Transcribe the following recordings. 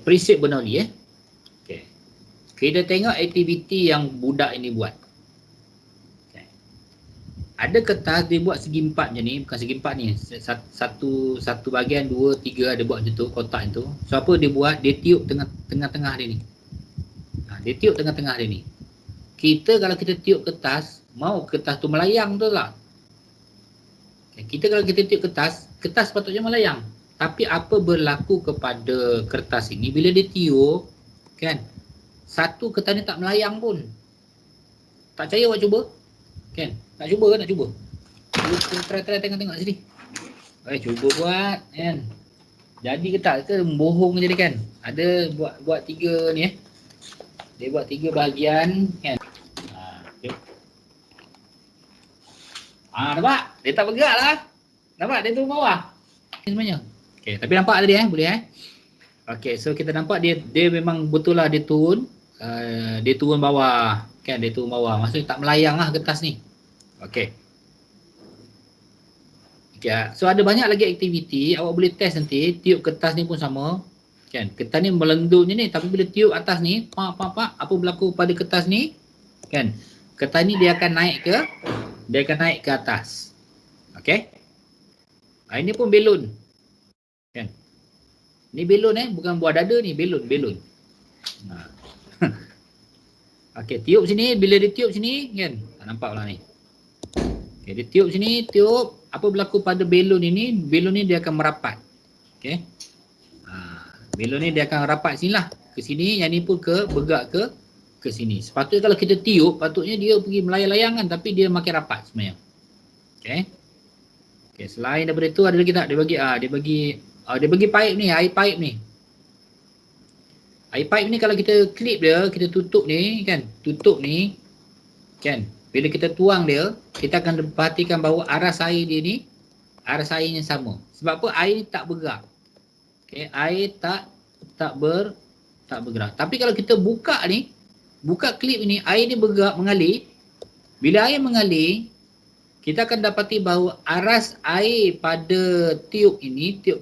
prinsip Bernoulli Okay. Kita tengok aktiviti yang budak ini buat. Okay. Ada kertas dia buat segi empat macam ni, bukan segi empat ni. Satu bahagian, dua, tiga ada buat macam tu, kotak itu. So apa dia buat? Dia tiup tengah-tengah dia ni. Dia tiup tengah-tengah dia ni. Kita kalau kita tiup kertas, mau kertas tu melayang tu tak? Kita kalau kita tiup kertas patutnya melayang. Tapi apa berlaku kepada kertas ini bila dia tiup, kan? Satu kertas ni tak melayang pun. Tak percaya awak cuba? Kan? Nak cuba ke nak cuba? Try tengok sini. Cuba buat, kan? Jadi ke tak ke bohong je dia kan? Ada buat tiga ni Dia buat tiga bahagian, kan? Nampak? Dia tak bergerak lah. Nampak? Dia turun bawah. Sebenarnya. Okay, tapi nampak tadi boleh Okay, so kita nampak dia memang betul lah dia turun. Dia turun bawah. Kan, dia turun bawah. Maksudnya tak melayang lah kertas ni. Okay. So ada banyak lagi aktiviti. Awak boleh test nanti. Tiup kertas ni pun sama. Kan, kertas ni melendul je ni. Tapi bila tiup atas ni, apa berlaku pada kertas ni? Kan, kertas ni dia akan naik ke atas. Okey. Ini pun belon. Kan. Ni belon bukan buah dada ni, belon. Okey, tiup sini, bila dia tiup sini kan. Tak nampak pula ni. Okey, dia tiup sini, tiup. Apa berlaku pada belon ini? Belon ni dia akan merapat. Okey. Belon ni dia akan rapat sini lah. Ke sini, yang ni pun bergerak ke sini. Sepatutnya kalau kita tiup, patutnya dia pergi melayang-layang kan, tapi dia makin rapat sebenarnya. Okey. Okey, selain daripada itu ada lagi tak? Dia bagi pipe ni, air pipe ni. Air pipe ni kalau kita clip dia, kita tutup ni kan, kan. Bila kita tuang dia, kita akan perhatikan bahawa aras air dia ni, aras airnya sama. Sebab apa? Air ni tak bergerak. Okey, air tak bergerak. Tapi kalau kita buka klip ni, air ni bergerak, mengalir. Bila air mengalir, kita akan dapati bahawa aras air pada tiup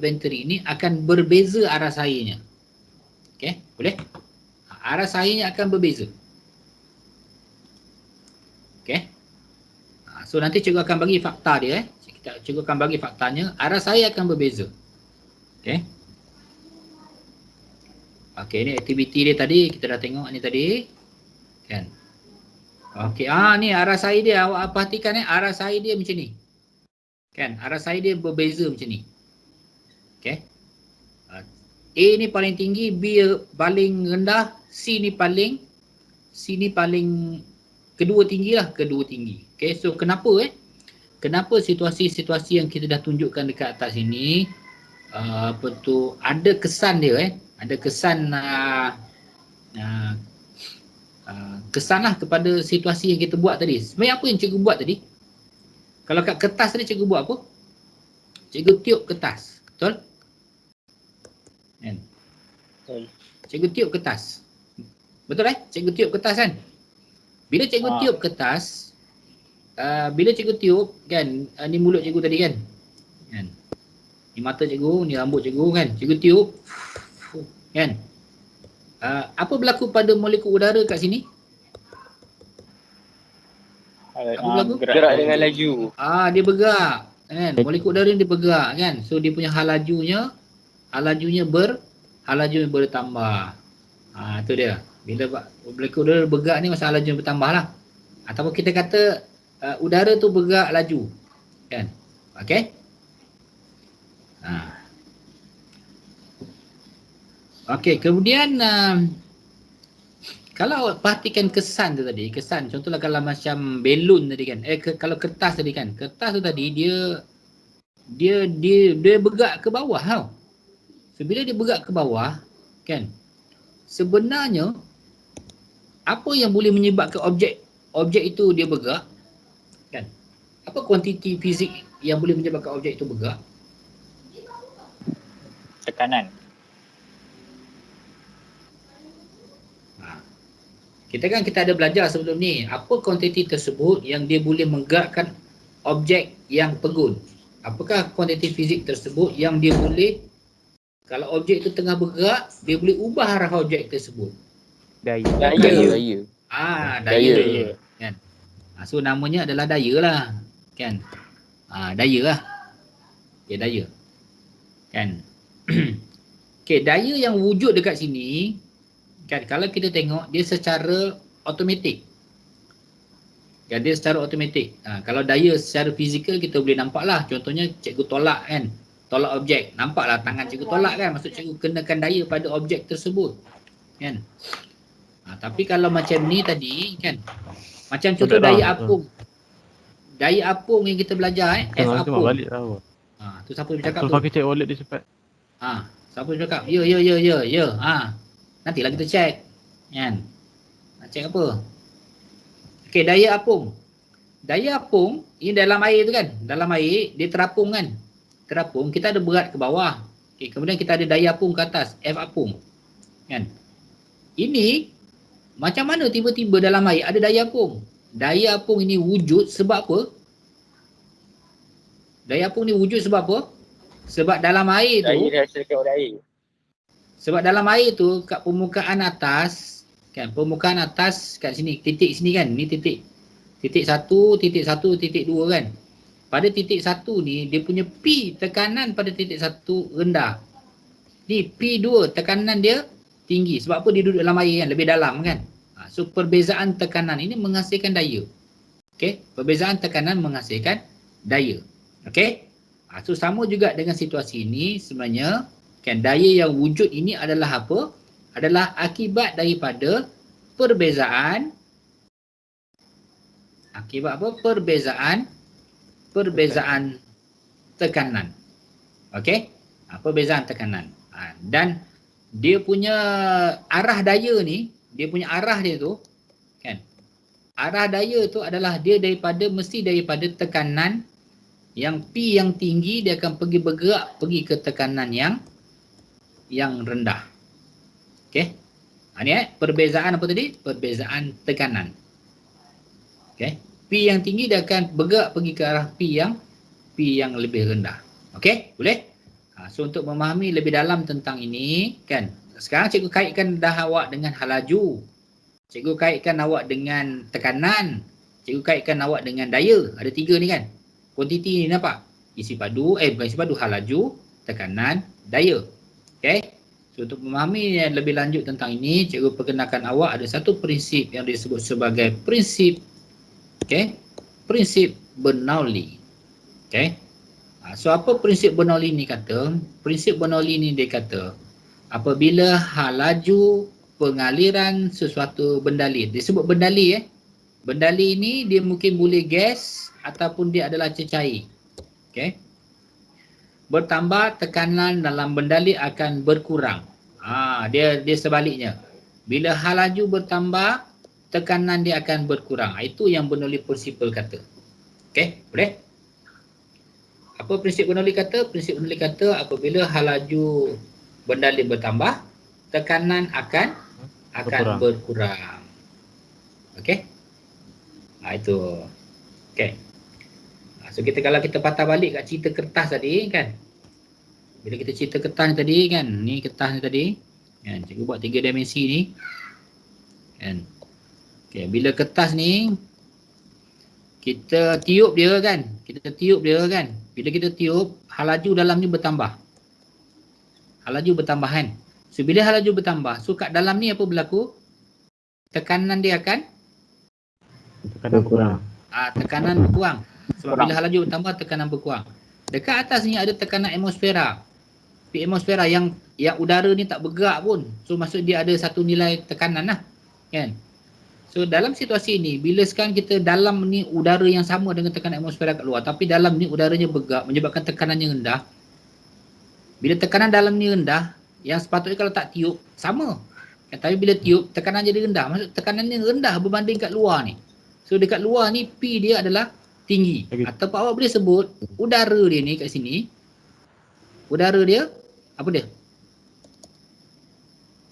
venturi ini akan berbeza aras airnya. Okey, boleh? Aras airnya akan berbeza. Okey. So nanti cikgu akan bagi fakta dia. Cikgu akan bagi faktanya, aras air akan berbeza. Okey. Okey, ni aktiviti dia tadi, kita dah tengok ni tadi. Kan? Okey, ni aras air dia, awak perhatikan aras air dia macam ni. Kan? Aras air dia berbeza macam ni. Okey. A ni paling tinggi, B paling rendah, C ni paling kedua tinggi. Okey, so kenapa kenapa situasi-situasi yang kita dah tunjukkan dekat atas ini ada kesan dia ada kesan kesan lah kepada situasi yang kita buat tadi. Sebenarnya apa yang cikgu buat tadi? Kalau kat kertas tadi cikgu buat apa? Cikgu tiup kertas. Betul? Kan? Betul. Cikgu tiup kertas. Betul Cikgu tiup kertas kan? Bila cikgu tiup kertas, bila cikgu tiup kan, ni mulut cikgu tadi kan? Ni mata cikgu, ni rambut cikgu kan? Cikgu tiup kan? Apa berlaku pada molekul udara kat sini? Apa berlaku? Gerak dengan laju. Dia bergerak kan? Molekul udara ni dia bergerak kan? So dia punya hal lajunya bertambah. Itu dia. Bila molekul udara bergerak ni, masa hal lajunya bertambah lah. Ataupun kita kata udara tu bergerak laju kan? Okey. Okey, kemudian kalau awak perhatikan kesan tu tadi, contohlah kalau macam belon tadi kan, kalau kertas tadi kan, kertas tu tadi dia bergerak ke bawah tau. So bila dia bergerak ke bawah kan, sebenarnya apa yang boleh menyebabkan objek itu dia bergerak kan? Apa kuantiti fizik yang boleh menyebabkan objek itu bergerak? Tekanan. Kita ada belajar sebelum ni, apa kuantiti tersebut yang dia boleh menggerakkan objek yang pegun? Apakah kuantiti fizik tersebut yang dia boleh Kalau objek itu tengah bergerak, dia boleh ubah arah objek tersebut. Daya. Daya. Daya. Kan? So namanya adalah daya lah. Kan? Daya lah. Okay, daya. Kan? Okay, daya yang wujud dekat sini, kan, kalau kita tengok, dia secara automatik. Kan, dia secara automatik. Kalau daya secara fizikal, kita boleh nampak lah. Contohnya, cikgu tolak kan. Tolak objek. Nampaklah tangan cikgu tolak kan. Maksud cikgu kenakan daya pada objek tersebut. Kan? Tapi kalau macam ni tadi, kan. Macam contoh daya apung. Daya apung yang kita belajar, F apung. Balik tahu. Tu siapa yang bercakap Aku tu? pakai cek wallet dia cepat. Siapa yang bercakap? Ya. Nantilah kita check. Kan? Nak check apa? Okey, daya apung. Daya apung, ini dalam air tu kan. Dalam air, dia terapung kan. Terapung, kita ada berat ke bawah. Okay, kemudian kita ada daya apung ke atas, F apung. Kan? Ini, macam mana tiba-tiba dalam air ada daya apung? Daya apung ini wujud sebab apa? Daya apung ni wujud sebab apa? Sebab dalam air tu, Daya dihasilkan oleh air. sebab dalam air tu kat permukaan atas, kan, permukaan atas kat sini, titik sini kan, ni titik 1, titik 1, titik 2 kan. Pada titik 1 ni, dia punya P tekanan pada titik 1 rendah. Ni P2 tekanan dia tinggi. Sebab apa? Dia duduk dalam air kan, lebih dalam kan. So perbezaan tekanan ini menghasilkan daya. Okey, perbezaan tekanan menghasilkan daya. Okey. So sama juga dengan situasi ini sebenarnya, kan, daya yang wujud ini adalah apa? Adalah akibat daripada perbezaan perbezaan tekanan. Okey? Perbezaan tekanan. Dan dia punya arah daya ni, dia punya arah dia tu, kan? Arah daya tu adalah dia mesti daripada tekanan yang P yang tinggi, dia akan bergerak pergi ke tekanan yang rendah. Okey? Ni perbezaan apa tadi? Perbezaan tekanan. Okey? P yang tinggi dia akan bergerak pergi ke arah P yang lebih rendah. Okey? Boleh? So untuk memahami lebih dalam tentang ini, kan, sekarang cikgu kaitkan dah awak dengan halaju. Cikgu kaitkan awak dengan tekanan. Cikgu kaitkan awak dengan daya. Ada 3 ni kan. Kuantiti ni nampak? Isi padu, bukan isi padu, halaju, tekanan, daya. Okey? So untuk memahami yang lebih lanjut tentang ini, cikgu perkenalkan awak ada satu prinsip yang disebut sebagai prinsip, prinsip Bernoulli. Okey? So apa prinsip Bernoulli ni kata? Prinsip Bernoulli ni dia kata, apabila laju pengaliran sesuatu bendali, disebut bendali bendali ni dia mungkin boleh gas ataupun dia adalah cecair. Okey. Bertambah tekanan dalam bendali akan berkurang. Dia sebaliknya. Bila laju bertambah, tekanan dia akan berkurang. Itu yang Bernoulli principle kata. Okey, boleh? Apa prinsip Bernoulli kata? Prinsip Bernoulli kata apabila laju bendali bertambah, tekanan akan berkurang. Okey? Itu. Okey. So kalau kita patah balik kat cerita kertas tadi kan. Bila kita cerita kertas ni tadi kan, ni kertas ni tadi. Kan, cikgu buat 3 dimensi ni. Kan. Okey, bila kertas ni kita tiup dia kan. Bila kita tiup, laju dalam ni bertambah. Laju bertambah kan. So bila laju bertambah, so kat dalam ni apa berlaku? Tekanan dia akan Berkurang. tekanan berkurang. Sebab bila laju bertambah, tekanan berkurang. Dekat atas ni ada tekanan atmosfera. Atmosfera yang udara ni tak bergerak pun. So maksud dia ada satu nilai tekanan lah. Kan? So dalam situasi ini, bila sekarang kita dalam ni udara yang sama dengan tekanan atmosfera kat luar, tapi dalam ni udaranya bergerak menyebabkan tekanannya rendah. Bila tekanan dalam ni rendah, yang sepatutnya kalau tak tiup, sama. Tapi bila tiup, tekanan jadi rendah. Maksud tekanan ni rendah berbanding kat luar ni. So dekat luar ni, P dia adalah tinggi. Atau awak boleh sebut, udara dia ni kat sini, udara dia, apa dia?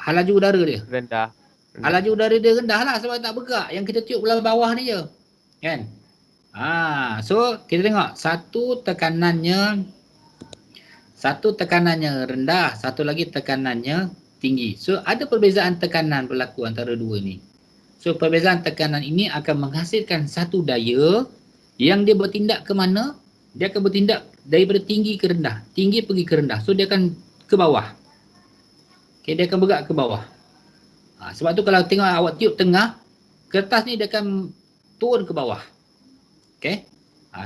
Laju udara dia. Rendah. Laju udara dia rendah lah sebab tak bergerak. Yang kita tiup belah bawah ni je. Kan? So kita tengok. Satu Satu tekanannya rendah, satu lagi tekanannya tinggi. So ada perbezaan tekanan berlaku antara dua ni. So perbezaan tekanan ini akan menghasilkan satu daya yang dia bertindak ke mana? Dia akan bertindak daripada tinggi ke rendah. Tinggi pergi ke rendah. So dia akan ke bawah. Okay, dia akan bergerak ke bawah. Sebab tu kalau tengok awak tiup tengah, kertas ni dia akan turun ke bawah. Okay.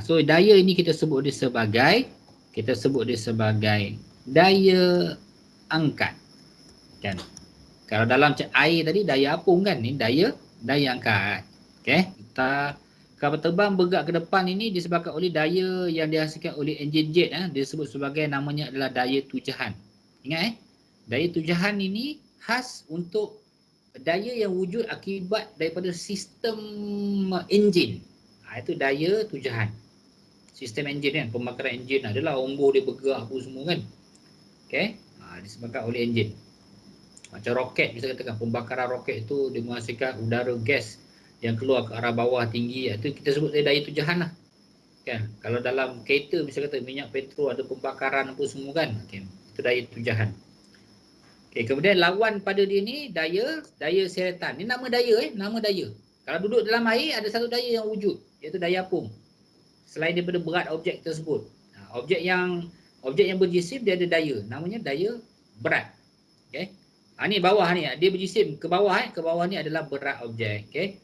So daya ini kita sebut dia sebagai daya angkat. Kan? Kalau dalam air tadi daya apung kan, ni daya angkat. Okay. Kita kapal terbang bergerak ke depan ini disebabkan oleh daya yang dihasilkan oleh enjin jet. Dia sebut sebagai namanya adalah daya tujahan. Ingat daya tujahan ini khas untuk daya yang wujud akibat daripada sistem enjin. Itu daya tujahan. Sistem enjin kan, pembakaran enjin adalah ombor dia bergerak apa semua kan. Okay. Disebabkan oleh enjin. Macam roket, bisa katakan pembakaran roket itu dia menghasilkan udara gas yang keluar ke arah bawah tinggi. Itu kita sebut daya tujahan lah. Kan? Kalau dalam kereta, bisa kata minyak petrol ada pembakaran apa semua kan. Okay. Itu daya tujahan. Okay, kemudian lawan pada dia ni daya seretan. Ni nama daya nama daya. Kalau duduk dalam air ada satu daya yang wujud, iaitu daya apung. Selain daripada berat objek tersebut. Objek yang berjisim dia ada daya, namanya daya berat. Okey. Ni bawah ni dia berjisim ke bawah ke bawah ni adalah berat objek. Okey.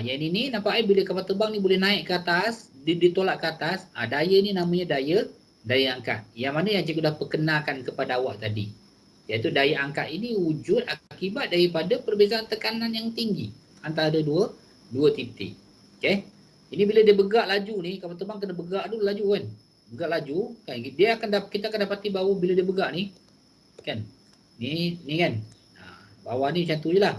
Yang ini nampak bila kapal terbang ni boleh naik ke atas, ditolak ke atas, daya ni namanya daya angkat. Yang mana yang cikgu dah perkenalkan kepada awak tadi. Iaitu daya angkat ini wujud akibat daripada perbezaan tekanan yang tinggi antara dua titik. Okey. Ini bila dia bergerak laju ni, kapal terbang kena bergerak dulu laju kan. Bergerak laju kan, kita akan dapati bahawa bila dia bergerak ni kan. Ni kan. Bawah ni macam tu jelah.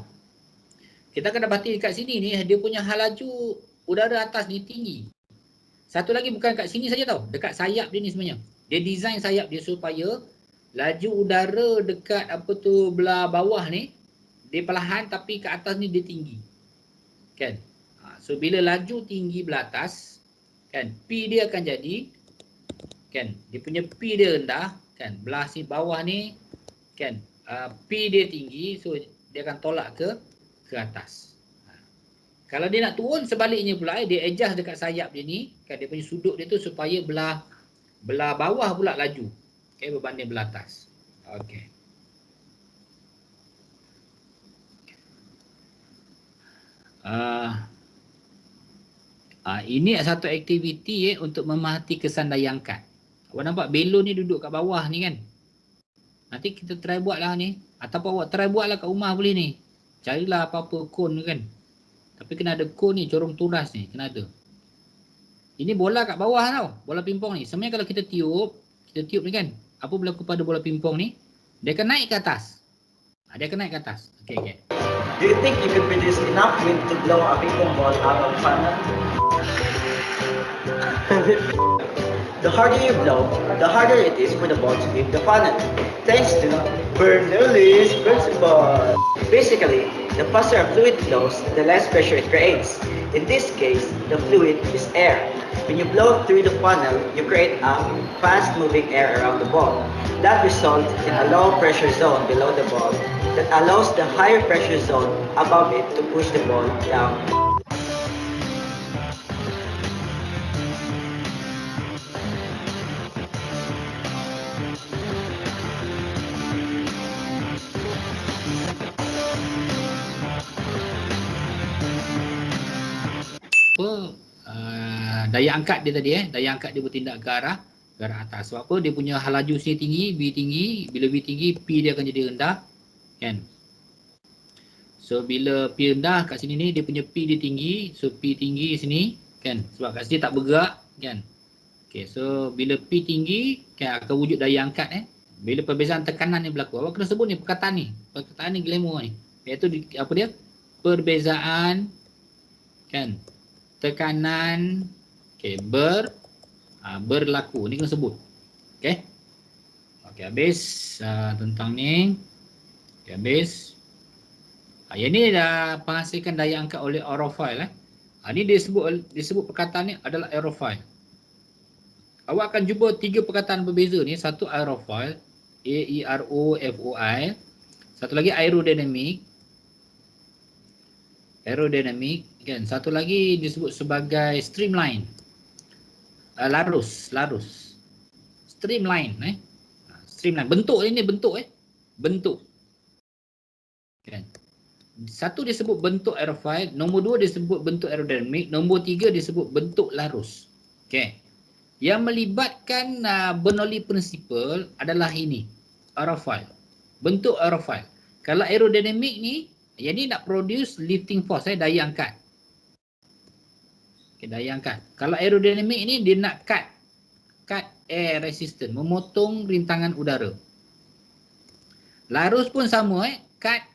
Kita akan dapati dekat sini ni dia punya hal laju udara atas ni tinggi. Satu lagi bukan kat sini saja tau, dekat sayap dia ni sebenarnya. Dia design sayap dia supaya laju udara dekat belah bawah ni dia perlahan tapi ke atas ni dia tinggi. Kan? So bila laju tinggi belah atas kan, P dia akan jadi kan, dia punya P dia rendah kan, belah si bawah ni kan, P dia tinggi, so dia akan tolak ke atas. Kalau dia nak turun sebaliknya pula, dia adjust dekat sayap dia ni kan, dia punya sudut dia tu supaya belah bawah pula laju berbanding belah atas. Okey. Ini satu aktiviti untuk memerhati kesan daya angkat. Awak nampak belon ni duduk kat bawah ni kan. Nanti kita try buat lah ni. Ataupun awak try buat lah kat rumah boleh ni. Carilah apa-apa kon kan. Tapi kena ada kon ni, corong turas ni. Kena ada. Ini bola kat bawah tau. Bola pingpong ni. Sebenarnya kalau kita tiup ni kan. Apa berlaku pada bola pingpong ni? Dia akan naik ke atas. Dia akan naik ke atas. Okay. Do you think you can produce enough wind to blow a ping pong ball out of funnel? The harder you blow, the harder it is for the ball to leave the funnel, thanks to Bernoulli's principle. Basically, the faster a fluid flows, the less pressure it creates. In this case, the fluid is air. When you blow through the funnel, you create a fast-moving air around the ball. That results in a low pressure zone below the ball that allows the higher pressure zone above it to push the ball down. Daya angkat dia tadi daya angkat dia bertindak ke arah atas. Sebab apa? Dia punya hal laju sini tinggi, B tinggi. Bila B tinggi, P dia akan jadi rendah kan. So bila P rendah kat sini ni dia punya P dia tinggi, so P tinggi sini kan. Sebab kat sini tak bergerak kan. Okey, so bila P tinggi kan akan wujud daya angkat Bila perbezaan tekanan ni berlaku. Awak kena sebut ni perkataan ni. Perkataan ni glamour ni. Iaitu apa dia? Perbezaan kan tekanan berlaku. Ni kena sebut. Okey. Okey, habis tentang ni. Okey, habis. Yang ni dah menghasilkan daya angkat oleh aerofoil Ni disebut perkataan ni adalah aerofoil. awak akan jumpa 3 perkataan berbeza ni. Satu aerofoil, A-E-R-O-F-O-I. Satu lagi aerodynamic, kan. Satu lagi disebut sebagai streamline, larus. Streamline, streamline. Bentuk ni bentuk, bentuk. Kan. Satu disebut bentuk aerofoil, nombor 2 disebut bentuk aerodynamic, nombor 3 disebut bentuk larus. Okey. Yang melibatkan Bernoulli principle adalah ini, aerofoil. Bentuk aerofoil. Kalau aerodynamic ni, yang ni nak produce lifting force, daya angkat. Okay, daya angkat. Kalau aerodynamic ni dia nak cut air resistance, memotong rintangan udara. Larus pun sama, cut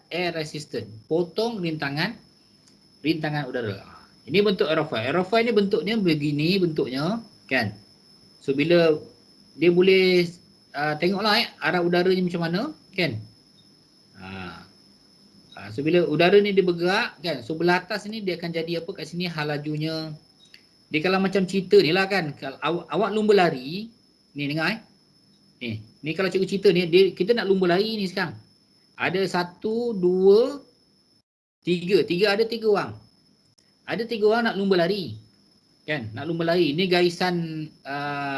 air resistance, potong rintangan udara. Ini bentuk aerofoil. Aerofoil ni bentuknya begini bentuknya, kan. So bila dia boleh tengoklah arah udaranya macam mana, kan. So bila udara ni dia bergerak, kan. So belah atas ni dia akan jadi apa kat sini, hal lajunya. Dia kalau macam cerita ni lah, kan. Kalau awak lumba lari, ni dengar Ni kalau cikgu cerita ni, kita nak lumba lari ni sekarang. Ada 1, 2, 3. Ada 3 orang. Ada 3 orang nak lumba lari. Kan? Nak lumba lari. Ni garisan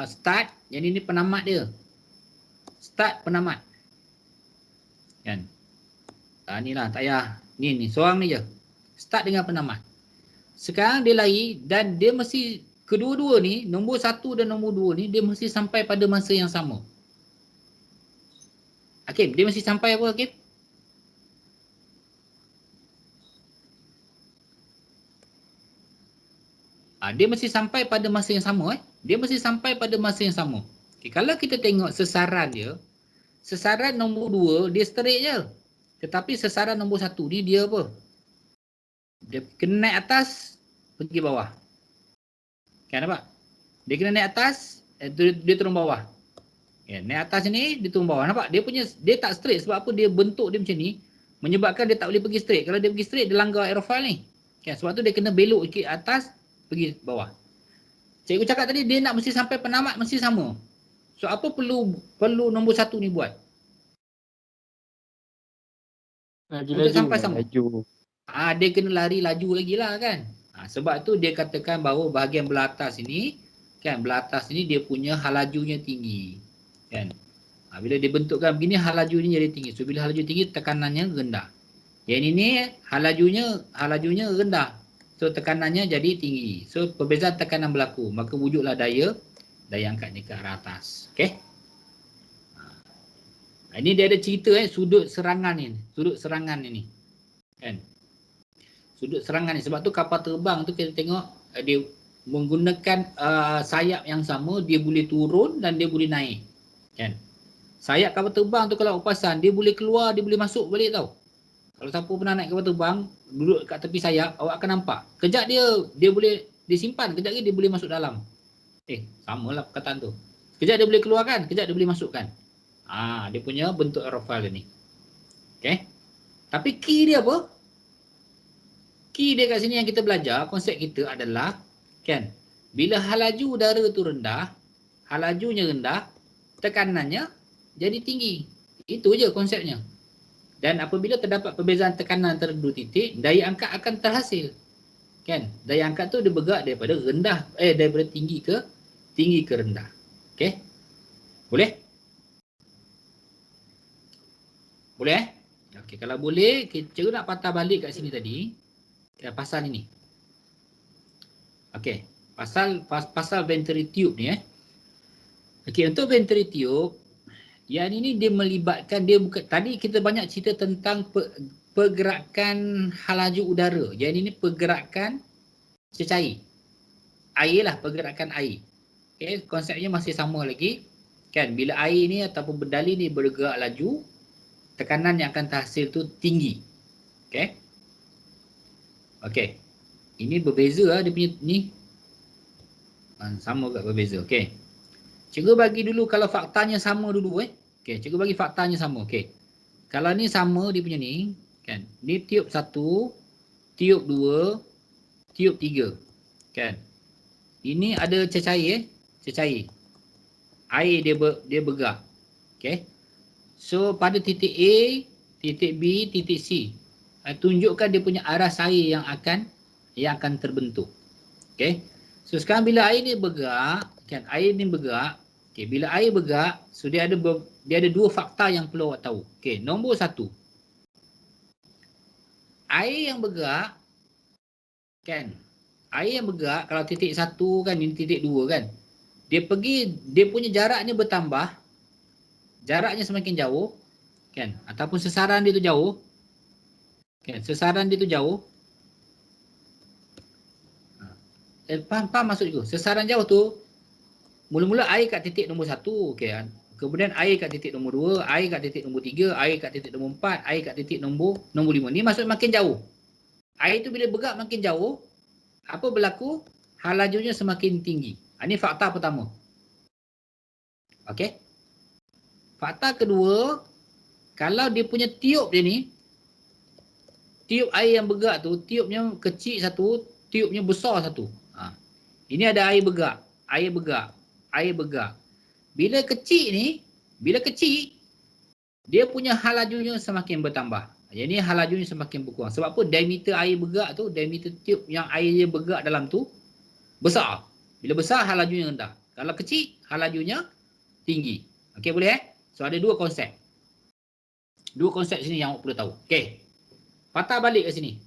start. Yang ni penamat dia. Start, penamat. Kan? Ni lah, tak payah. Ni, seorang ni je. Start dengan penamat. Sekarang dia lari dan dia mesti, kedua-dua ni, nombor 1 dan nombor 2 ni, dia mesti sampai pada masa yang sama. Hakim, dia mesti sampai apa, Hakim? Dia mesti sampai pada masa yang sama. Dia mesti sampai pada masa yang sama. Okay, kalau kita tengok sesaran dia, sesaran nombor 2 dia straight je. Tetapi sesaran nombor 1 ni dia apa? Dia kena naik atas, pergi bawah. Kan nampak? Dia kena naik atas, dia turun bawah. Okay, naik atas ni, dia turun bawah. Nampak? Dia tak straight sebab apa? Dia bentuk dia macam ni, menyebabkan dia tak boleh pergi straight. Kalau dia pergi straight, dia langgar aerofoil ni. Okay, sebab tu dia kena belok sikit atas, pergi bawah. Cikgu cakap tadi dia nak mesti sampai penamat mesti sama. So apa perlu nombor 1 ni buat? Untuk sampai sama. Dia kena lari laju lagi lah, kan. Sebab tu dia katakan bahawa bahagian belah atas ini, kan, belah atas ini dia punya hal lajunya tinggi, kan. Bila dia bentukkan begini, hal lajunya jadi tinggi. So bila hal laju tinggi, tekanannya rendah. Yang ini hal lajunya rendah. So tekanannya jadi tinggi. So perbezaan tekanan berlaku. Maka wujudlah daya angkatnya ke arah atas. Okey. Ini dia ada cerita sudut serangan ini. Sudut serangan ini. Kan? Sudut serangan ni. Sebab tu kapal terbang tu kita tengok dia menggunakan sayap yang sama, dia boleh turun dan dia boleh naik. Kan? Sayap kapal terbang tu kalau upasan, dia boleh keluar, dia boleh masuk balik tau. Kalau siapa pernah naik kapal terbang, duduk kat tepi sayap, awak akan nampak. Kejap dia boleh disimpan, kejap lagi dia boleh masuk dalam. Samalah perkataan tu. Kejap dia boleh keluarkan, kejap dia boleh masukkan. Dia punya bentuk aerofoil ni. Okay. Tapi key dia apa? Key dia kat sini yang kita belajar, konsep kita adalah, kan, bila hal laju udara tu rendah, hal lajunya rendah, tekanannya jadi tinggi. Itu je konsepnya. Dan apabila terdapat perbezaan tekanan antara dua titik, daya angkat akan terhasil. Kan? Daya angkat tu dia bergerak daripada daripada tinggi ke rendah. Okey? Boleh? Boleh? Okey, kalau boleh, kita nak patah balik kat sini tadi. Pasal ini. Okey, pasal venturi tube ni Okey, untuk venturi tube, yang ini dia melibatkan, dia bukan, tadi kita banyak cerita tentang pergerakan hal laju udara. Yang ini pergerakan cecair. Air lah, pergerakan air. Okay, konsepnya masih sama lagi. Kan, bila air ni ataupun berdali ni bergerak laju, tekanan yang akan terhasil tu tinggi. Okay. Okay. Ini berbeza dia punya ni. Sama ke berbeza. Okay. Cikgu bagi dulu kalau faktanya sama dulu Okey, cikgu bagi faktanya sama. Okey. Kalau ni sama dia punya ni, kan. Ni tiup 1, tiup 2, tiup 3. Kan. ini ada cecair cecair. Air dia bergerak. Okey. So pada titik A, titik B, titik C, tunjukkan dia punya aras air yang akan terbentuk. Okey. So sekarang bila air ni bergerak, kan air ni bergerak. Okey, bila air bergerak, so dia ada dua fakta yang perlu awak tahu. Okey, nombor satu. Air yang bergerak, kan? Air yang bergerak kalau titik 1 kan, ini titik 2 kan. Dia punya jaraknya bertambah. Jaraknya semakin jauh, kan? Ataupun sesaran dia tu jauh. Kan, sesaran dia tu jauh. Faham maksud itu? Sesaran jauh tu mula-mula air kat titik nombor 1, okey. Kemudian air kat titik nombor 2, air kat titik nombor 3, air kat titik nombor 4, air kat titik nombor 5. Ni maksud makin jauh. Air tu bila bergerak makin jauh, apa berlaku? Hal lajunya semakin tinggi. Ini fakta pertama. Okey. Fakta kedua, kalau dia punya tiup dia ni, tiup air yang bergerak tu, tiupnya kecil satu, tiupnya besar satu. Ini ada air bergerak, air bergerak, air bergerak. Bila kecil, dia punya hal lajunya semakin bertambah. Jadi hal lajunya semakin berkurang. Sebab apa? Diameter air bergerak tu, diameter tiup yang air dia bergerak dalam tu besar. Bila besar, hal lajunya rendah. Kalau kecil, hal lajunya tinggi. Okey, boleh So ada dua konsep. Dua konsep sini yang awak perlu tahu. Okey. Patah balik ke sini.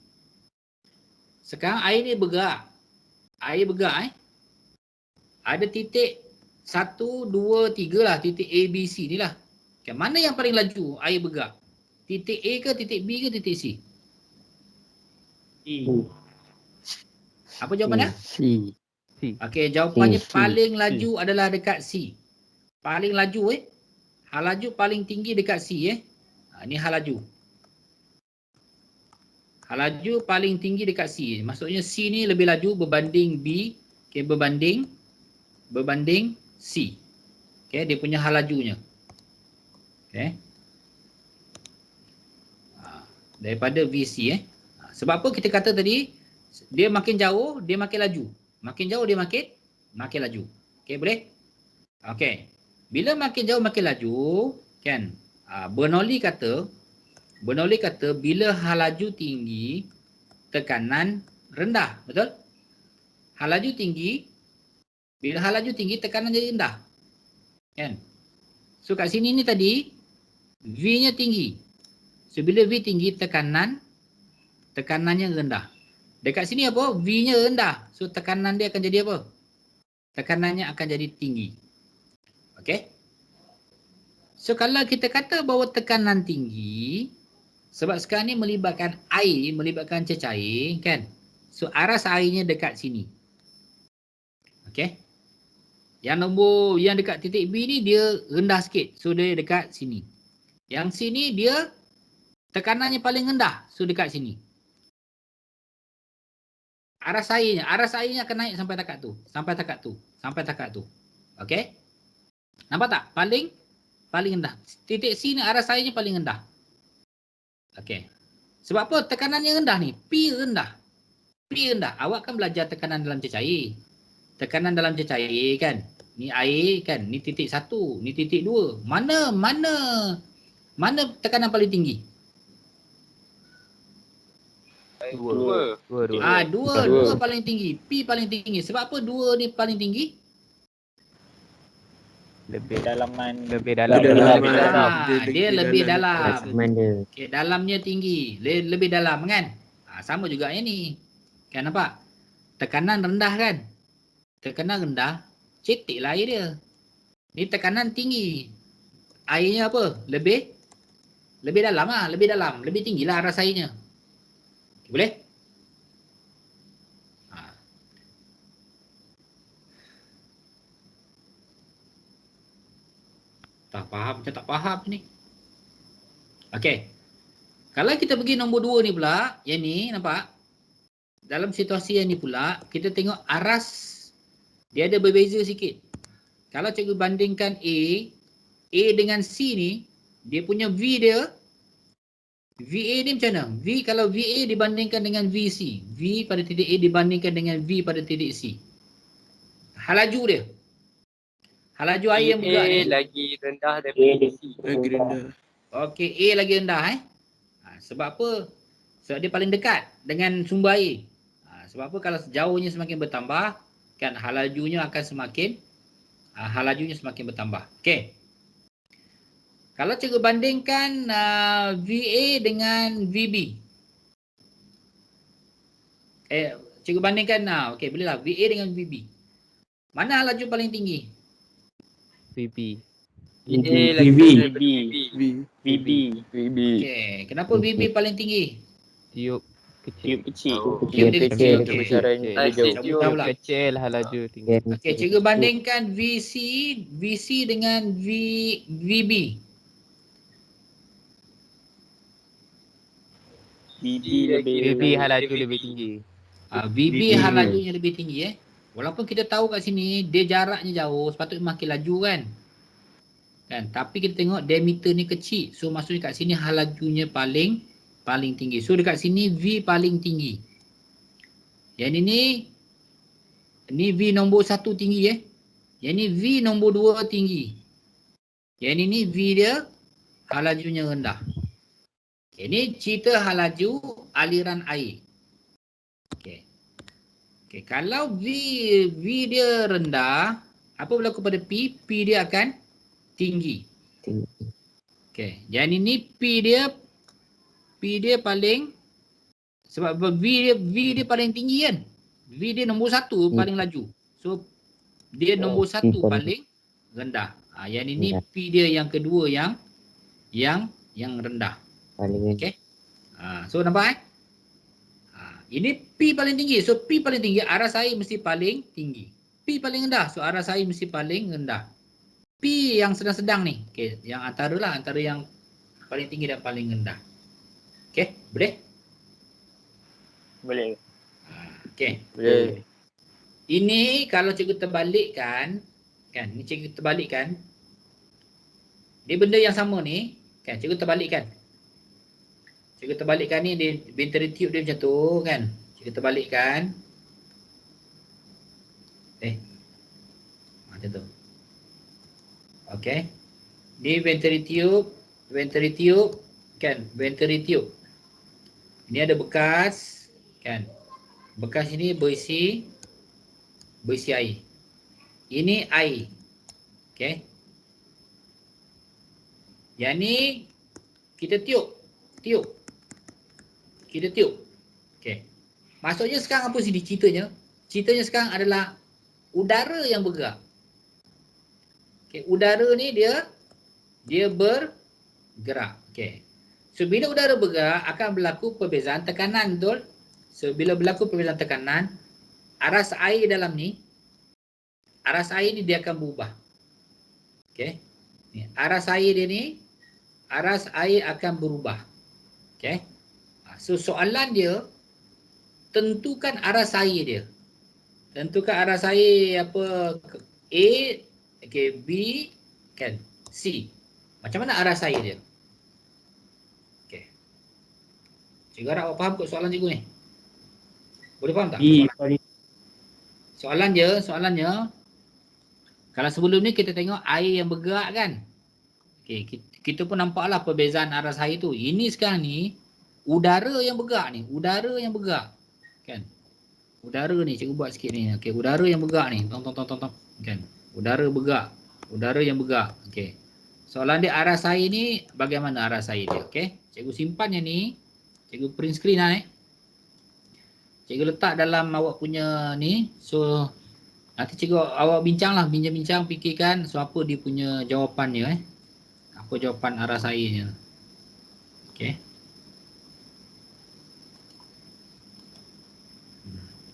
Sekarang air ni bergerak. Air bergerak Ada titik 1, 2, 3 lah. Titik A, B, C ni lah. Okay, mana yang paling laju air bergerak? Titik A ke, titik B ke, titik C? Apa jawapannya? C. Okey, jawapannya C. paling laju adalah dekat C. Paling laju hal laju paling tinggi dekat C Ini hal laju. Hal laju paling tinggi dekat C. Maksudnya C ni lebih laju berbanding B, okey, berbanding C. Okey, dia punya hal lajunya. Okey. Daripada VC Sebab apa kita kata tadi dia makin jauh dia makin laju. Makin jauh dia makin laju. Okey, boleh? Okey. Bila makin jauh makin laju, kan? Bernoulli kata bila hal laju tinggi, tekanan rendah, betul? Hal laju tinggi, bila hal laju tinggi, tekanan jadi rendah. Kan? So kat sini ni tadi V-nya tinggi. So bila V tinggi, tekanannya rendah. Dekat sini apa? V-nya rendah. So tekanan dia akan jadi apa? Tekanannya akan jadi tinggi. Okey? So kalau kita kata bahawa tekanan tinggi, sebab sekarang ni melibatkan air, melibatkan cecair, kan? So aras airnya dekat sini. Okey? Yang dekat titik B ni dia rendah sikit. So dia dekat sini. Yang sini dia tekanannya paling rendah. So dekat sini. Aras airnya akan naik sampai takat tu. Sampai takat tu. Okey? Nampak tak? Paling rendah. Titik C ni aras airnya paling rendah. Okey. Sebab apa? Tekanannya rendah ni. P rendah. Awak kan belajar tekanan dalam cecair. Tekanan dalam cecair kan. Ni air kan. Ni titik 1. Ni titik 2. Mana tekanan paling tinggi? Dua. Dua paling tinggi. P paling tinggi. Sebab apa 2 ni paling tinggi? Lebih dalam. Dia lebih dalam. Okay, dalamnya tinggi. Lebih dalam kan? Sama juga yang ni. Kan nampak? Tekanan rendah kan? Tekanan rendah, cetek lah air dia. Ni tekanan tinggi. Airnya apa? Lebih dalam lah. Lebih tinggi lah aras airnya. Boleh? Tak faham ni. Okey. Kalau kita pergi nombor 2 ni pula, yang ni nampak? Dalam situasi yang ni pula, kita tengok aras dia ada berbeza sikit. Kalau cikgu bandingkan A dengan C ni, dia punya V dia, VA ni macam mana? V kalau VA dibandingkan dengan VC. V pada titik A dibandingkan dengan V pada titik C. halaju dia. Halaju air yang bergerak ni. lagi rendah daripada C. Lagi rendah. Okey, A lagi rendah sebab apa? Sebab dia paling dekat dengan sumber air. Sebab apa? Kalau jauhnya semakin bertambah, kan halajunya akan semakin bertambah. Okey. Kalau cikgu bandingkan VA dengan VB. Cikgu bandingkan okey, bolehlah VA dengan VB. Mana halaju paling tinggi? VB. VA lagi VB. rendah daripada VB. VB. Okey, kenapa VB paling tinggi? Tiup kecil. Tiup kecil. Tiup dia kecil. Okey. Kebesaran dia jauh. Cabut tahu lah. Kecil halaju tinggi. Okey, cikgu bandingkan VC dengan VB. VB halaju lebih tinggi. VB halajunya lebih tinggi Walaupun kita tahu kat sini dia jaraknya jauh, sepatutnya makin laju kan. Tapi kita tengok diameter ni kecil. So maksudnya kat sini halajunya paling tinggi. So dekat sini V paling tinggi. Yang ini V nombor 1 tinggi Yang ini V nombor 2 tinggi. Yang ini V dia halajunya rendah. Ini cerita halaju aliran air. Okey, kalau V dia rendah, apa berlaku pada P? P dia akan tinggi. Okey, yang ini P dia paling, sebab V dia paling tinggi kan. V dia nombor 1 paling laju. So dia nombor 1 paling rendah. Yang ini P dia yang kedua yang rendah. Okey. So nampak ini P paling tinggi. So P paling tinggi, aras air mesti paling tinggi. P paling rendah, so aras air mesti paling rendah. P yang sedang-sedang ni. Okey, yang antara yang paling tinggi dan paling rendah. Okey, boleh? Boleh. Okey. Boleh. Ini kalau cikgu terbalikkan, kan? Ni cikgu terbalikkan. Dia benda yang sama ni, kan? Cikgu terbalikkan. Cikgu terbalikkan ni, dia battery tube dia macam tu kan. Cikgu terbalikkan. Macam tu. Okey. Ni battery tube kan. Battery tube. Ini ada bekas kan. Bekas ini berisi air. Ini air. Okey. Yang ni kita tiup. Kita tiup. Okey. Maksudnya sekarang apa sini ceritanya? Ceritanya sekarang adalah udara yang bergerak. Okey, udara ni dia bergerak. Okey. So bila udara bergerak akan berlaku perbezaan tekanan, betul? So bila berlaku perbezaan tekanan, aras air dalam ni, aras air ni dia akan berubah. Okey. Ni aras air dia ni, aras air akan berubah. Okey. So soalan dia, tentukan aras air dia. Tentukan aras air apa? A, okay, B, kan? C. Macam mana aras air dia? Okey. Cikgu harap awak faham kot soalan cikgu ni. Boleh faham tak? Soalannya, kalau sebelum ni kita tengok air yang bergerak kan? Okey, kita pun nampaklah perbezaan aras air tu. Ini sekarang ni, udara yang bergerak ni. Udara yang bergerak. Kan? Udara ni, cikgu buat sikit ni. Okey, udara yang bergerak ni. Tong. Kan? Udara bergerak. Udara yang bergerak. Okey. Soalan dia aras air ni, bagaimana aras air dia? Okey. Cikgu simpan yang ni. Cikgu print screen lah Cikgu letak dalam awak punya ni. So, nanti cikgu awak bincang-bincang, fikirkan. So, apa dia punya jawapannya Apa jawapan aras airnya. Okey.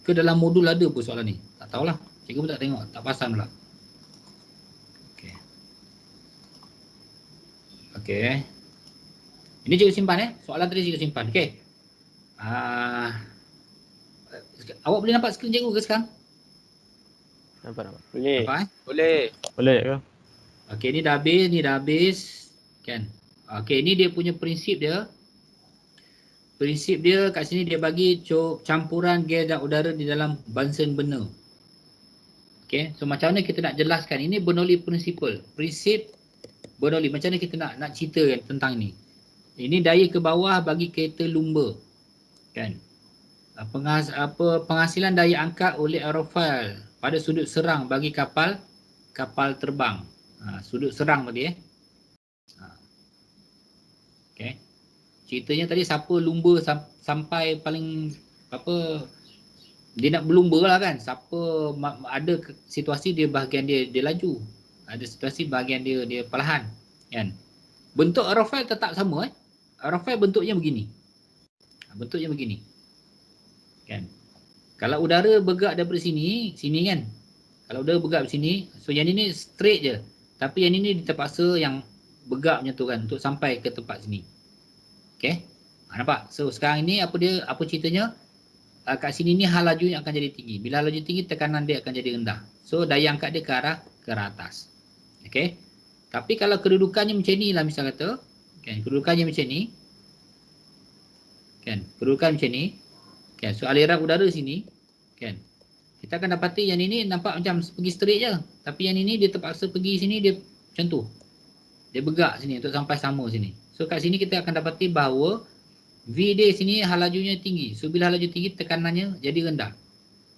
Ke dalam modul ada pun soalan ni? Tak tahulah. Cikgu pun tak tengok. Tak pasang pula. Okey. Okey. Ini cikgu simpan Soalan tadi cikgu simpan. Okey. Awak boleh nampak skrin cikgu ke sekarang? Nampak. Boleh. Nampak Boleh ke? Okey, ni dah habis. Kan? Okey, ni dia punya prinsip dia. Prinsip dia kat sini dia bagi campuran gas dan udara di dalam Bunsen burner. Okay, so macam mana kita nak jelaskan? Ini Bernoulli principle. Prinsip Bernoulli. Macam mana kita nak cerita tentang ni? Ini daya ke bawah bagi kereta lumba. Kan? Penghasilan daya angkat oleh aerofoil pada sudut serang bagi kapal terbang. Sudut serang tadi Okay. Ceritanya tadi siapa lumba sampai paling dia nak berlumba lah kan. Siapa ada situasi dia bahagian dia laju. Ada situasi bahagian dia perlahan kan. Bentuk aerofoil tetap sama Aerofoil bentuknya begini. Bentuknya begini. Kan. Kalau udara bergerak daripada sini kan. Kalau udara bergerak dari sini, so yang ini straight je. Tapi yang ini terpaksa yang bergerak macam tu kan untuk sampai ke tempat sini. Okey. Nampak? So sekarang ini apa ceritanya? Kat sini ni hal lajunya akan jadi tinggi. Bila hal laju tinggi, tekanan dia akan jadi rendah. So daya angkat dia ke arah atas. Okey. Tapi kalau kedudukannya macam ni lah misal kata, kan, kedudukannya macam ni. Kan, kedudukan macam ni. Kan, so aliran udara sini, kan. Kita akan dapati yang ini nampak macam pergi straight je. Tapi yang ini dia terpaksa pergi sini dia macam tu. Dia bergerak sini untuk sampai sama sini. So kat sini kita akan dapati bahawa V dia sini hal lajunya tinggi. So bila hal laju tinggi tekanannya jadi rendah.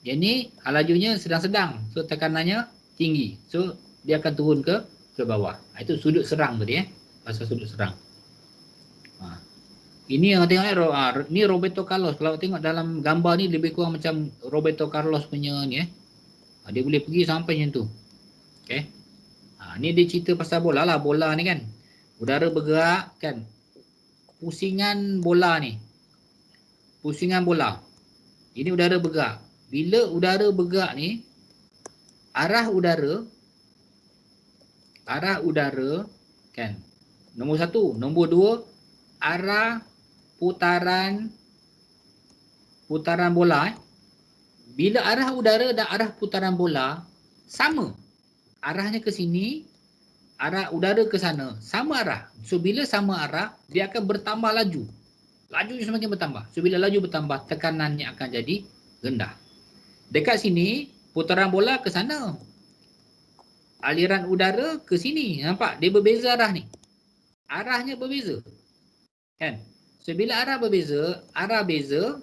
Yang ni hal lajunya sedang-sedang. So tekanannya tinggi. So dia akan turun ke bawah. Itu sudut serang tadi pasal sudut serang. Ini yang tengok ni Roberto Carlos. Kalau tengok dalam gambar ni lebih kurang macam Roberto Carlos punya ni dia boleh pergi sampai macam tu. Okey. Ni dia cerita pasal bola lah. Bola ni kan. Udara bergerak kan. Pusingan bola ni. Pusingan bola. Ini udara bergerak. Bila udara bergerak ni, arah udara kan. Nombor 1, nombor 2, arah putaran bola. Bila arah udara dan arah putaran bola sama. Arahnya ke sini, arah udara ke sana, sama arah. So bila sama arah, dia akan bertambah laju. Lajunya semakin bertambah. So bila laju bertambah, tekanannya akan jadi rendah. Dekat sini, putaran bola ke sana. Aliran udara ke sini. Nampak? Dia berbeza arah ni. Arahnya berbeza. Kan? So bila arah berbeza, arah beza,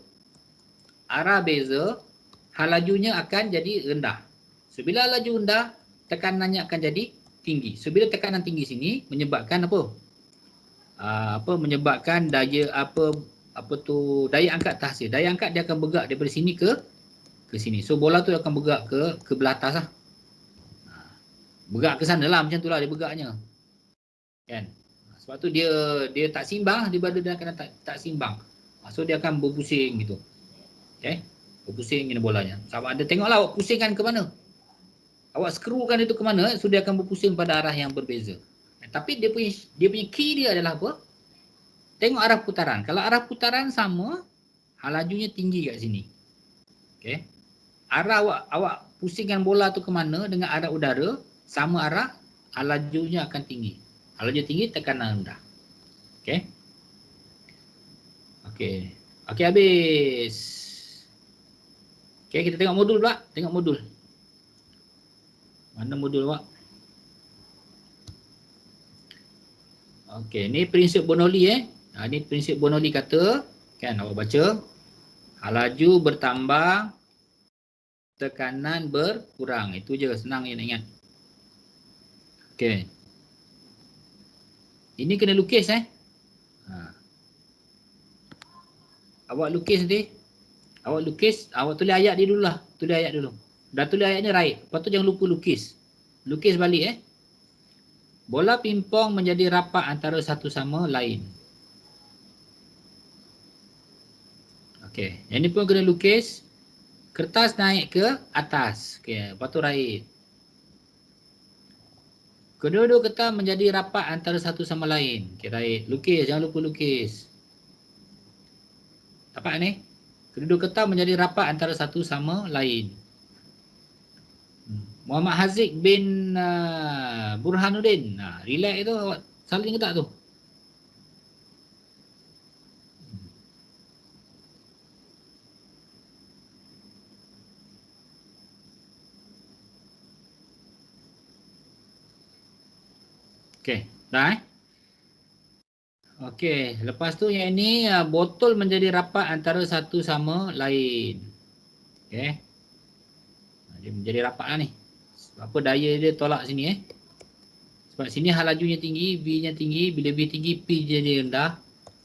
hal lajunya akan jadi rendah. So bila laju rendah, tekanannya akan jadi tinggi. So bila tekanan tinggi sini menyebabkan apa? Menyebabkan daya daya angkat terhasil. Daya angkat dia akan bergerak daripada sini ke sini. So bola tu akan bergerak ke belah atas lah. Bergerak ke sana lah, macam tu lah dia bergeraknya. Kan? Sebab tu dia tak simbang, dia berada dalam keadaan tak simbang. So dia akan berpusing gitu. Okay? Berpusing gini bolanya. Sama ada tengoklah awak pusingkan ke mana. Awak skrukan itu ke mana, so dia akan berpusing pada arah yang berbeza. Tapi dia punya key dia adalah apa? Tengok arah putaran. Kalau arah putaran sama, hal lajunya tinggi kat sini. Okay? Arah awak pusingkan bola tu ke mana dengan arah udara, sama arah, hal lajunya akan tinggi. Hal laju tinggi, tekanan rendah. Okay? Okay. Okay, habis. Okay, kita tengok modul pula. Tengok modul. Mana modul awak? Okey, ni prinsip Bernoulli ni prinsip Bernoulli kata, kan awak baca, hal laju bertambah, tekanan berkurang. Itu je, senang je nak ingat. Okey. Ini kena lukis Awak lukis nanti. Awak lukis, awak tulis ayat dia dululah. Tulis ayat dulu. Dah tulis ayatnya right. Lepas tu jangan lupa lukis. Lukis balik Bola pingpong menjadi rapat antara satu sama lain. Okey, yang ni pun kena lukis. Kertas naik ke atas. Okey, lepas tu right. Kedua-dua kertas menjadi rapat antara satu sama lain. Okey, right. Lukis, jangan lupa lukis. Dapat ni? Kedua-dua kertas menjadi rapat antara satu sama lain. Muhammad Haziq bin Burhanuddin. Relax tu, awak salin ke tak tu? Okey, dah Okey, lepas tu yang ini botol menjadi rapat antara satu sama lain. Okey. Dia menjadi rapat lah ni. Sebab apa daya dia tolak sini Sebab sini hal lajunya tinggi, V-nya tinggi, bila V tinggi, P dia rendah.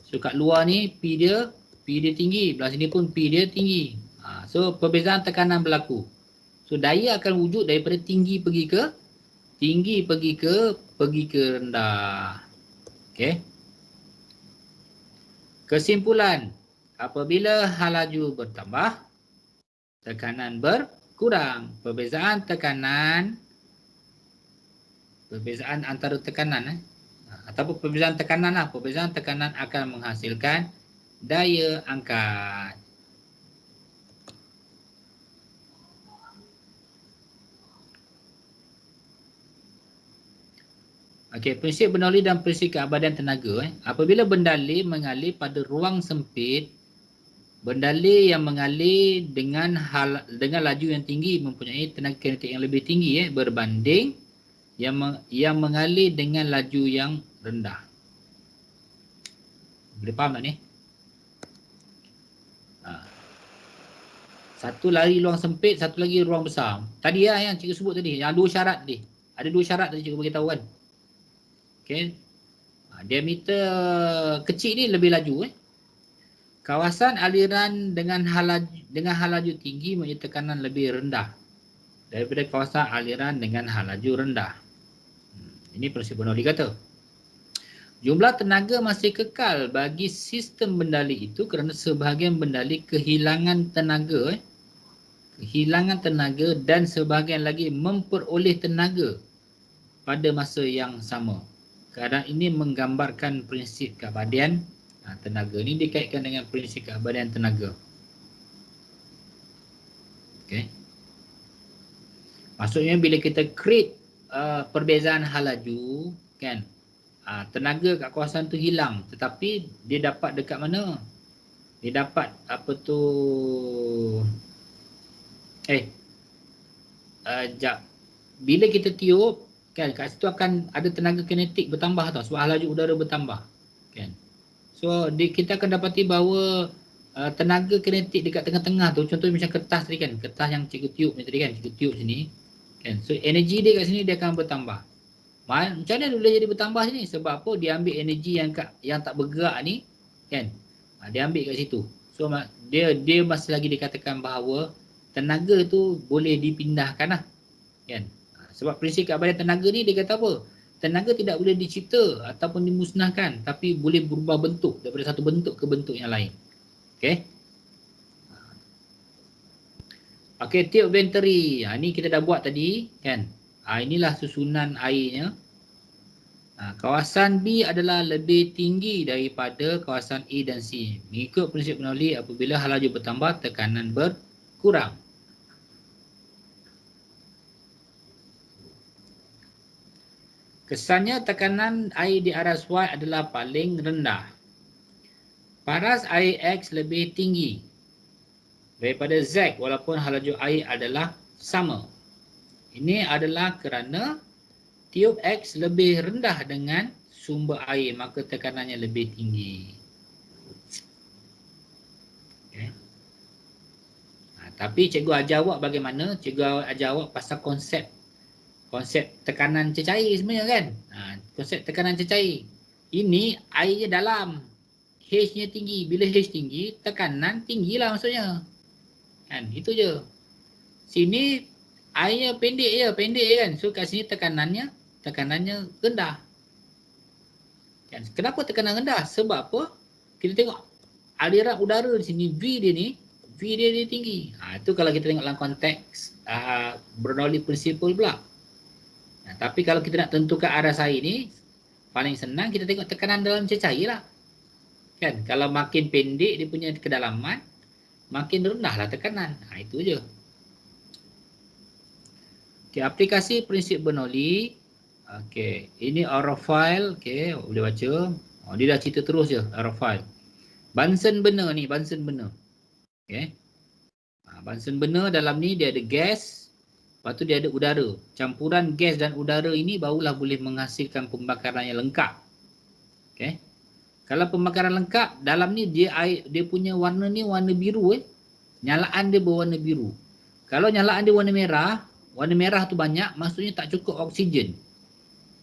So kat luar ni P dia tinggi, belah sini pun P dia tinggi. So perbezaan tekanan berlaku. So daya akan wujud daripada tinggi pergi ke rendah. Okey. Kesimpulan, apabila hal laju bertambah, tekanan berkurang. Perbezaan antara tekanan ataupun perbezaan tekanan perbezaan tekanan akan menghasilkan daya angkat. Okey, prinsip Bernoulli dan prinsip keabadian tenaga. Apabila bendalih mengalir pada ruang sempit, bendalih yang mengalir dengan laju yang tinggi mempunyai tenaga kinetik yang lebih tinggi berbanding yang mengalir dengan laju yang rendah. Boleh faham tak ni? Satu lari ruang sempit, satu lagi ruang besar. Tadi yang cikgu sebut tadi, yang dua syarat tadi. Ada dua syarat tadi cikgu beritahu kan. Okey. Diameter kecil ni lebih laju Kawasan aliran dengan hal laju tinggi mempunyai tekanan lebih rendah daripada kawasan aliran dengan hal laju rendah. Ini prinsip Bernoulli kata. Jumlah tenaga masih kekal bagi sistem bendalih itu kerana sebahagian bendalih kehilangan tenaga dan sebahagian lagi memperoleh tenaga pada masa yang sama. Keadaan ini menggambarkan prinsip keabadian tenaga. Ini dikaitkan dengan prinsip keabadian tenaga. Okey. Maksudnya bila kita create perbezaan hal laju kan, tenaga kat kawasan tu hilang, tetapi dia dapat dekat mana? Dia dapat bila kita tiup kan, kat situ akan ada tenaga kinetik bertambah tau, sebab hal laju udara bertambah kan. So kita akan dapati bahawa tenaga kinetik dekat tengah-tengah tu, contohnya macam kertas tadi kan, kertas yang cikgu tiup ni tadi kan, cikgu tiup sini kan. So energi dia kat sini dia akan bertambah. Macam mana boleh jadi bertambah sini? Sebab apa? Dia ambil energi yang tak bergerak ni kan, dia ambil kat situ. So dia masih lagi dikatakan bahawa tenaga tu boleh dipindahkan lah kan. Sebab prinsip keabadian tenaga ni dia kata apa? Tenaga tidak boleh dicipta ataupun dimusnahkan, tapi boleh berubah bentuk daripada satu bentuk ke bentuk yang lain. Okey. Okey, tiup venturi. Ni kita dah buat tadi kan. Inilah susunan airnya. Kawasan B adalah lebih tinggi daripada kawasan A dan C. Mengikut prinsip Bernoulli, apabila hal laju bertambah, tekanan berkurang. Kesannya tekanan air di aras Y adalah paling rendah. Paras air X lebih tinggi daripada Z walaupun hal laju air adalah sama. Ini adalah kerana tiup X lebih rendah dengan sumber air, maka tekanannya lebih tinggi. Okay. Tapi cikgu ajar awak bagaimana? Cikgu ajar awak pasal konsep tekanan cecair sebenarnya kan. Konsep tekanan cecair. Ini airnya dalam. H-nya tinggi. Bila H tinggi, tekanan tinggilah maksudnya. Kan, itu je. Sini airnya pendek kan. So kat sini tekanannya rendah. Kan, kenapa tekanan rendah? Sebab apa? Kita tengok aliran udara di sini, V dia tinggi. Itu kalau kita tengok dalam konteks Bernoulli principle pula. Tapi kalau kita nak tentukan aras air ni, paling senang kita tengok tekanan dalam cecair lah. Kan? Kalau makin pendek dia punya kedalaman, makin rendahlah tekanan. Itu je. Okay, aplikasi prinsip Bernoulli. Okay, ini aerofoil. Okay, boleh baca. Dia dah cerita terus je, aerofoil. Bunsen burner ni, Bunsen burner. Okay. Bunsen burner dalam ni dia ada gas. Lepas tu dia ada udara. Campuran gas dan udara ini barulah boleh menghasilkan pembakaran yang lengkap. Okey. Kalau pembakaran lengkap, dalam ni dia punya warna ni warna biru Nyalaan dia berwarna biru. Kalau nyalaan dia warna merah tu banyak, maksudnya tak cukup oksigen.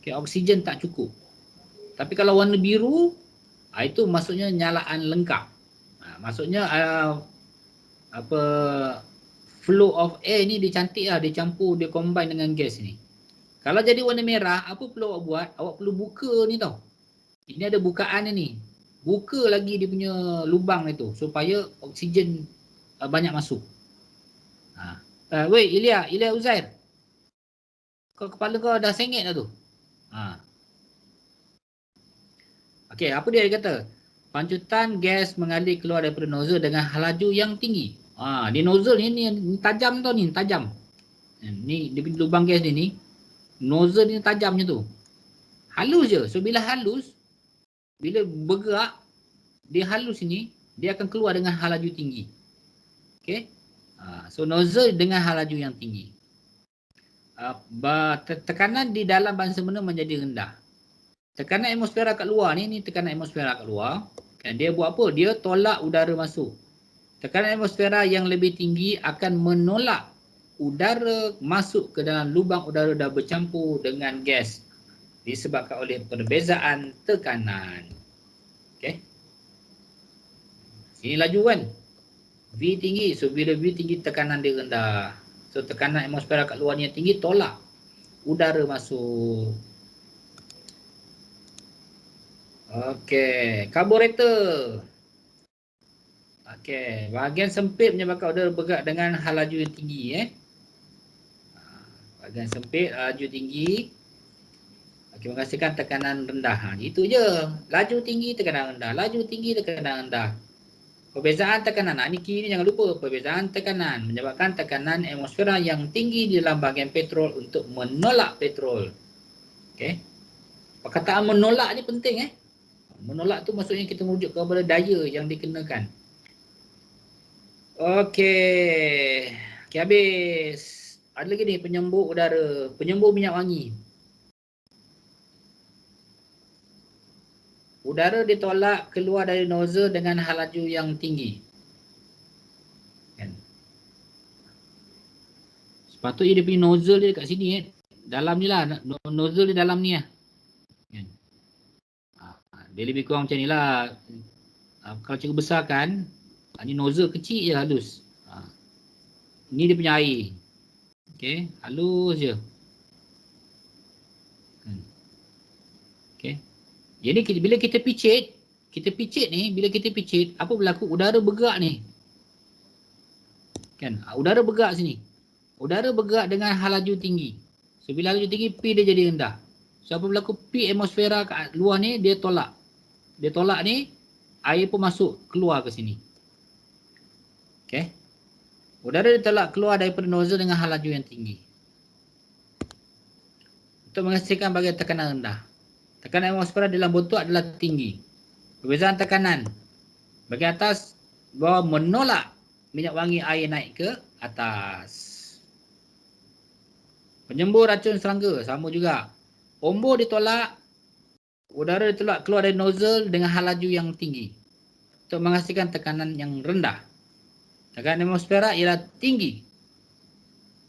Okey, oksigen tak cukup. Tapi kalau warna biru, itu maksudnya nyalaan lengkap. Maksudnya flow of air ni dia cantik lah, dia campur, dia combine dengan gas ni. Kalau jadi warna merah, apa perlu awak buat? Awak perlu buka ni tau. Ini ada bukaan ni. Buka lagi dia punya lubang itu supaya oksigen banyak masuk. Weh, Ilya Uzair. Kepala kau dah sengit dah tu. Okey, apa dia kata? Pancutan gas mengalir keluar daripada nozzle dengan laju yang tinggi. Di nozzle ni tajam tau ni, tajam. Ni dia punya lubang gas ni, nozzle ni tajamnya tu. Halus je. So bila halus, bila bergerak, dia halus ni, dia akan keluar dengan laju tinggi. Okey. So nozzle dengan laju yang tinggi. Tekanan di dalam bahan semula menjadi rendah. Tekanan atmosfera kat luar ni tekanan atmosfera kat luar. Dan dia buat apa? Dia tolak udara masuk. Tekanan atmosfera yang lebih tinggi akan menolak udara masuk ke dalam lubang udara dah bercampur dengan gas disebabkan oleh perbezaan tekanan. Okey. Sini laju kan? V tinggi. So bila V tinggi, tekanan dia rendah. So tekanan atmosfera kat luar ni yang tinggi tolak udara masuk. Okey, karburator. Okey, bahagian sempit menyebabkan udara bergerak dengan laju yang tinggi Bahagian sempit laju tinggi. Okey, menghasilkan tekanan rendah. Itu je. Laju tinggi, tekanan rendah. Laju tinggi, tekanan rendah. Perbezaan tekanan. Ni kiri ni jangan lupa. Perbezaan tekanan menyebabkan tekanan atmosfera yang tinggi di dalam bahagian petrol untuk menolak petrol. Okey. Perkataan menolak ni penting Menolak tu maksudnya kita merujuk kepada daya yang dikenakan. Okey. Okey, habis. Ada lagi ni penyembur udara, penyembur minyak wangi. Udara ditolak keluar dari nozzle dengan laju yang tinggi. Kan? Sepatutnya dia punya nozzle dia dekat sini dalam ni lah, nozzle dia dalam ni lah. Kan? Dia lebih kurang macam ni lah. Kalau cikgu besarkan, ni nozzle kecil je halus. Ni dia punya air. Okey, halus je. Okey. Jadi bila kita picit ni, bila kita picit, apa berlaku? Udara bergerak ni. Kan? Udara bergerak sini. Udara bergerak dengan laju tinggi. So bila laju tinggi, P dia jadi rendah. So apa berlaku? P atmosfera kat luar ni dia tolak. Dia tolak ni, air pun masuk keluar ke sini. Okey. Udara ditolak keluar daripada nozzle dengan laju yang tinggi. Untuk menghasilkan bahagian tekanan rendah. Tekanan atmosfera dalam botol adalah tinggi. Perbezaan tekanan. Bahagian atas bawah menolak minyak wangi air naik ke atas. Penyembur racun serangga sama juga. Ombor ditolak, udara ditolak keluar dari nozzle dengan laju yang tinggi. Untuk menghasilkan tekanan yang rendah. Tekanan atmosfera ialah tinggi.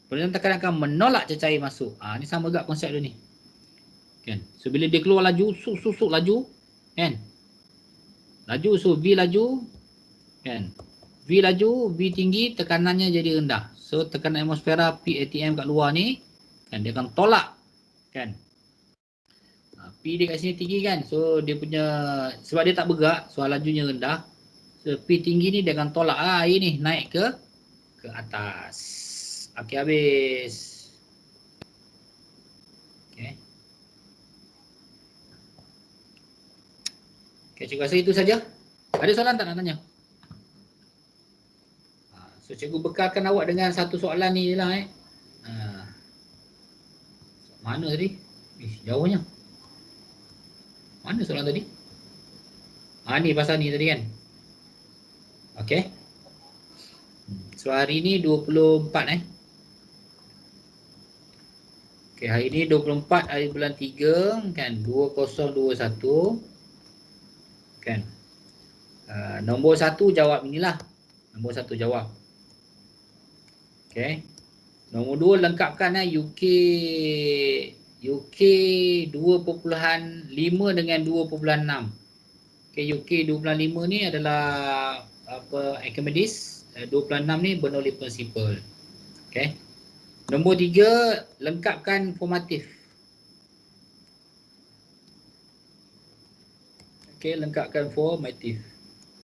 Perbezaan tekanan akan menolak cecair masuk. Ni sama juga konsep dia ni. Kan? So bila dia keluar laju, susuk laju, kan? Laju, so V laju, kan? V laju, V tinggi, tekanannya jadi rendah. So tekanan atmosfera P ATM kat luar ni, kan dia akan tolak, kan? P dia kat sini tinggi kan, so dia punya, sebab dia tak bergerak, so lajunya rendah. So P tinggi ni dia akan tolak air ni naik ke atas. Okey, habis. Okey. Okey, cikgu rasa itu saja. Ada soalan tak nak tanya? So cikgu bekalkan awak dengan satu soalan ni je lah Mana tadi? Jauhnya. Mana soalan tadi? Ni pasal ni tadi kan. Okey. So hari ni 24 Okey, hari ni 24 hari bulan 3 kan, 2021 kan. Nombor 1 jawab inilah. Nombor 1 jawab. Okey. Nombor 2 lengkapkan UK 2.5 dengan 2.6. Okey, UK 2.5 ni adalah apa, Archimedes, 2.6 ni Bernoulli Principle. Okey. Nombor 3 lengkapkan formatif. Okey, lengkapkan formatif.